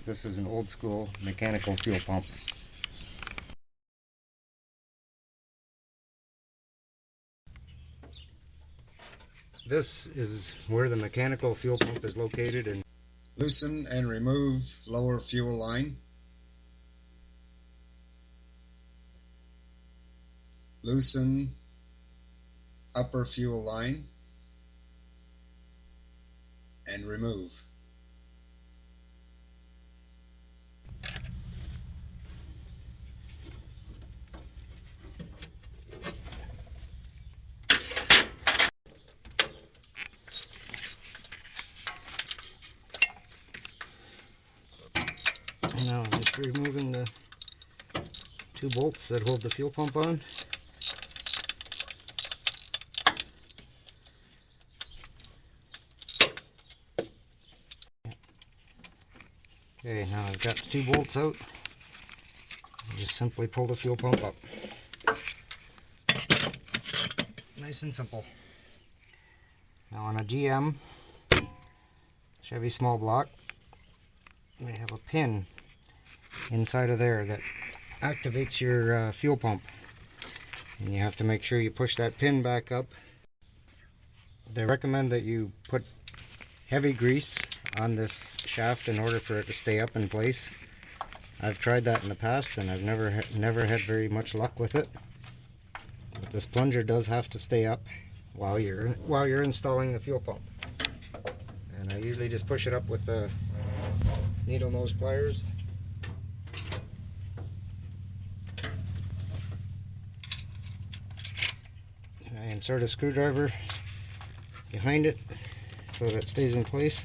This is an old school mechanical fuel pump. This is where the mechanical fuel pump is located. And loosen and remove lower fuel line. Loosen upper fuel line and remove. now I'm just removing the 2 bolts that hold the fuel pump on. Okay, now I've got the 2 bolts out. I just simply pull the fuel pump up. Nice and simple. Now on a GM Chevy small block, they have a pin inside of there that activates your fuel pump, and you have to make sure you push that pin back up. They recommend that you put heavy grease on this shaft in order for it to stay up in place. I've tried that in the past and I've never had very much luck with it. But this plunger does have to stay up while you're installing the fuel pump. And I usually just push it up with the needle nose pliers. I insert a screwdriver behind it so that it stays in place.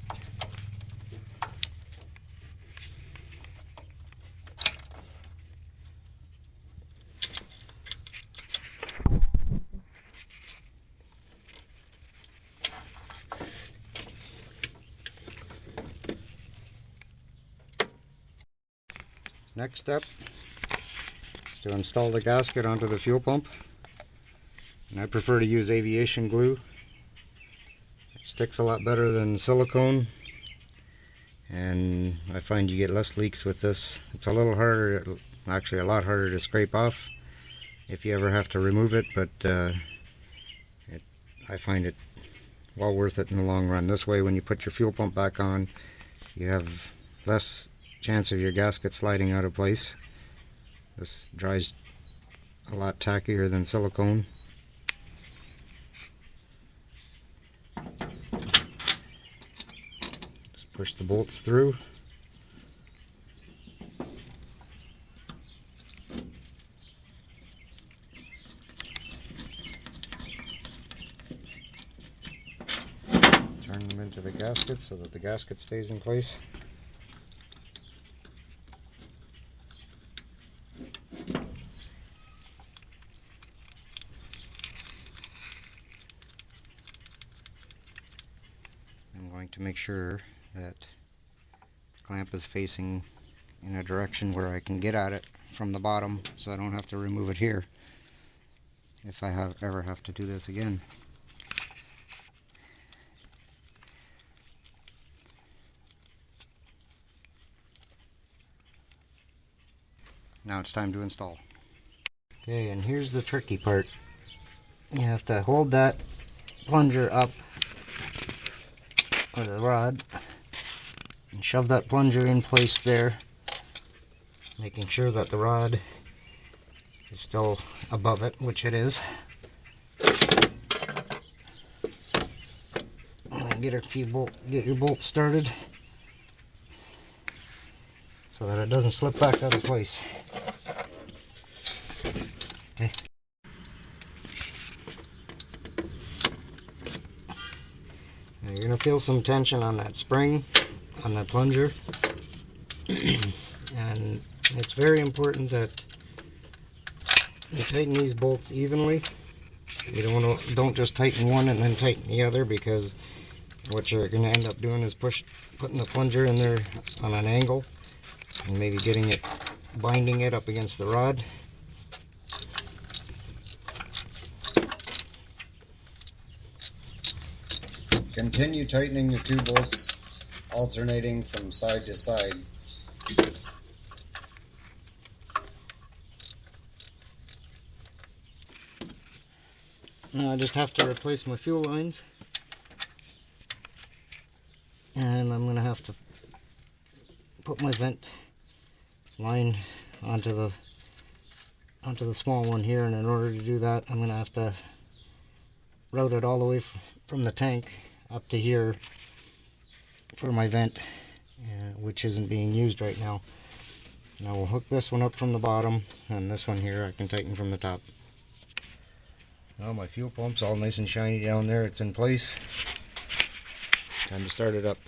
Next step is to install the gasket onto the fuel pump, and I prefer to use aviation glue. It sticks a lot better than silicone, and I find you get less leaks with this. It's a little harder, actually a lot harder to scrape off if you ever have to remove it, but I find it well worth it in the long run. This way when you put your fuel pump back on, you have less chance of your gasket sliding out of place. This dries a lot tackier than silicone. Just push the bolts through. Turn them into the gasket so that the gasket stays in place. I'm going to make sure that the clamp is facing in a direction where I can get at it from the bottom, so I don't have to remove it here if I ever have to do this again. Now it's time to install. Okay, and here's the tricky part. You have to hold that plunger up, or the rod, and shove that plunger in place there, making sure that the rod is still above it, which it is. And get your bolt started so that it doesn't slip back out of place. Okay. Now you're going to feel some tension on that spring, on that plunger, and it's very important that you tighten these bolts evenly. You don't just tighten one and then tighten the other, because what you're going to end up doing is putting the plunger in there on an angle and maybe binding it up against the rod. Continue tightening the 2 bolts, alternating from side to side Now I just have to replace my fuel lines, and I'm gonna have to put my vent line onto the small one here, and in order to do that I'm gonna have to route it all the way from the tank up to here for my vent, which isn't being used right now. Now we'll hook this one up from the bottom, and this one here I can tighten from the top. Well, my fuel pump's all nice and shiny down there. It's in place. Time to start it up.